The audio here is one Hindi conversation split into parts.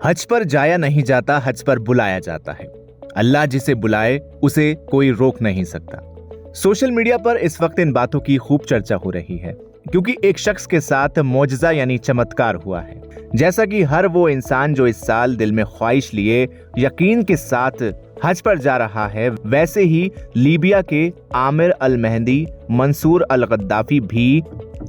हज पर जाया नहीं जाता, हज पर बुलाया जाता है। अल्लाह जिसे बुलाए उसे कोई रोक नहीं सकता। सोशल मीडिया पर इस वक्त इन बातों की खूब चर्चा हो रही है क्योंकि एक शख्स के साथ मौजज़ा यानी चमत्कार हुआ है। जैसा कि हर वो इंसान जो इस साल दिल में ख्वाहिश लिए यकीन के साथ हज पर जा रहा है, वैसे ही लीबिया के आमिर अल मेहदी मंसूर अल गद्दाफी भी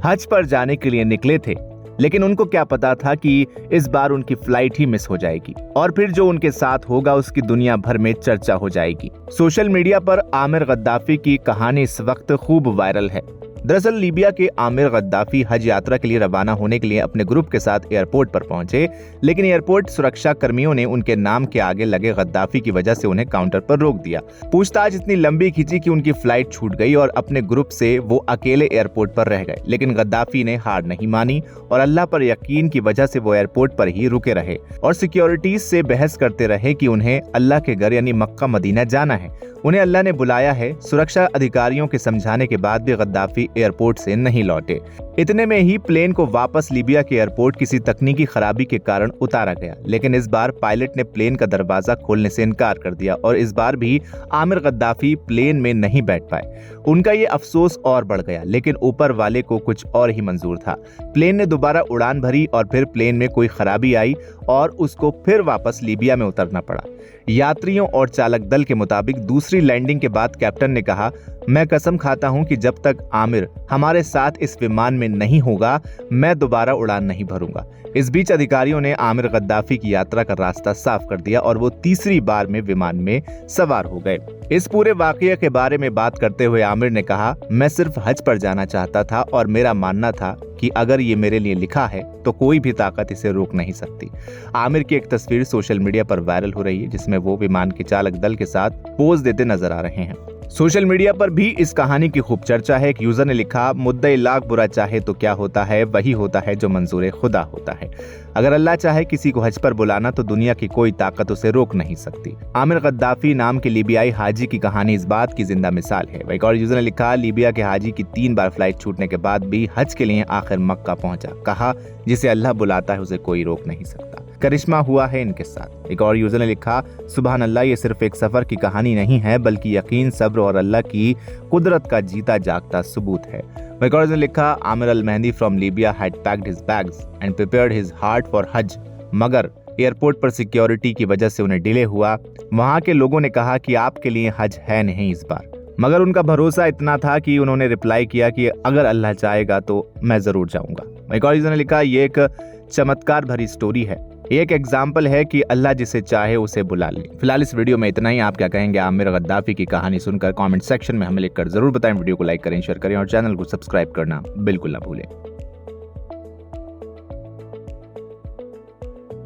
हज पर जाने के लिए निकले थे, लेकिन उनको क्या पता था कि इस बार उनकी फ्लाइट ही मिस हो जाएगी और फिर जो उनके साथ होगा उसकी दुनिया भर में चर्चा हो जाएगी। सोशल मीडिया पर आमिर गद्दाफी की कहानी इस वक्त खूब वायरल है। दरअसल लीबिया के आमिर गद्दाफी हज यात्रा के लिए रवाना होने के लिए अपने ग्रुप के साथ एयरपोर्ट पर पहुंचे, लेकिन एयरपोर्ट सुरक्षा कर्मियों ने उनके नाम के आगे लगे गद्दाफी की वजह से उन्हें काउंटर पर रोक दिया। पूछताछ इतनी लंबी खींची कि उनकी फ्लाइट छूट गई और अपने ग्रुप से वो अकेले एयरपोर्ट पर रह गए। लेकिन गद्दाफी ने हार नहीं मानी और अल्लाह पर यकीन की वजह से वो एयरपोर्ट पर ही रुके रहे और सिक्योरिटीज से बहस करते रहे कि उन्हें अल्लाह के घर यानी मक्का मदीना जाना है, उन्हें अल्लाह ने बुलाया है। सुरक्षा अधिकारियों के समझाने के बाद भी गद्दाफी एयरपोर्ट से नहीं लौटे। इतने में ही प्लेन को वापस लीबिया के एयरपोर्ट किसी तकनीकी खराबी के कारण उतारा गया, लेकिन इस बार पायलट ने प्लेन का दरवाजा खोलने से इनकार कर दिया और इस बार भी आमिर गद्दाफी प्लेन में नहीं बैठ पाए। उनका ये अफसोस और बढ़ गया, लेकिन ऊपर वाले को कुछ और ही मंजूर था। प्लेन ने दोबारा उड़ान भरी और फिर प्लेन में कोई खराबी आई और उसको फिर वापस लीबिया में उतरना पड़ा। यात्रियों और चालक दल के मुताबिक दूसरी लैंडिंग के बाद कैप्टन ने कहा, मैं कसम खाता हूं कि जब तक आमिर हमारे साथ इस विमान में नहीं होगा मैं दोबारा उड़ान नहीं भरूंगा। इस बीच अधिकारियों ने आमिर गद्दाफी की यात्रा का रास्ता साफ कर दिया और वो तीसरी बार में विमान में सवार हो गए। इस पूरे वाकये के बारे में बात करते हुए आमिर ने कहा, मैं सिर्फ हज पर जाना चाहता था और मेरा मानना था कि अगर ये मेरे लिए लिखा है तो कोई भी ताकत इसे रोक नहीं सकती। आमिर की एक तस्वीर सोशल मीडिया पर वायरल हो रही है जिसमें वो विमान के चालक दल के साथ पोज देते नजर आ रहे हैं। सोशल मीडिया पर भी इस कहानी की खूब चर्चा है। एक यूजर ने लिखा, मुद्दई लाख बुरा चाहे तो क्या होता है, वही होता है जो मंजूर खुदा होता है। अगर अल्लाह चाहे किसी को हज पर बुलाना तो दुनिया की कोई ताकत उसे रोक नहीं सकती। आमिर गद्दाफी नाम के लीबियाई हाजी की कहानी इस बात की जिंदा मिसाल है। एक और यूजर ने लिखा, लीबिया के हाजी की 3 बार फ्लाइट छूटने के बाद भी हज के लिए आखिर मक्का पहुंचा। कहा, जिसे अल्लाह बुलाता है उसे कोई रोक नहीं सकता। करिश्मा हुआ है इनके साथ। एक और यूजर ने लिखा, सुभान अल्लाह, ये सिर्फ एक सफर की कहानी नहीं है बल्कि यकीन, सब्र और अल्लाह की कुदरत का जीता जागता सबूत है। एक और ने लिखा, Amir Al Mehdi from Libya had packed his bags and prepared his heart for Hajj, मगर एयरपोर्ट पर सिक्योरिटी की वजह से उन्हें डिले हुआ। वहां के लोगों ने कहा कि आपके लिए हज है नहीं इस बार, मगर उनका भरोसा इतना था कि उन्होंने रिप्लाई किया कि अगर अल्लाह चाहेगा तो मैं जरूर जाऊंगा। एक और ने लिखा, ये एक चमत्कार भरी स्टोरी है, एक एग्जाम्पल है कि अल्लाह जिसे चाहे उसे बुला ले। फिलहाल इस वीडियो में इतना ही। आप क्या कहेंगे आमिर गद्दाफी की कहानी सुनकर? कमेंट सेक्शन में हमें लिखकर जरूर बताएं। वीडियो को लाइक करें, शेयर करें और चैनल को सब्सक्राइब करना बिल्कुल ना भूलें।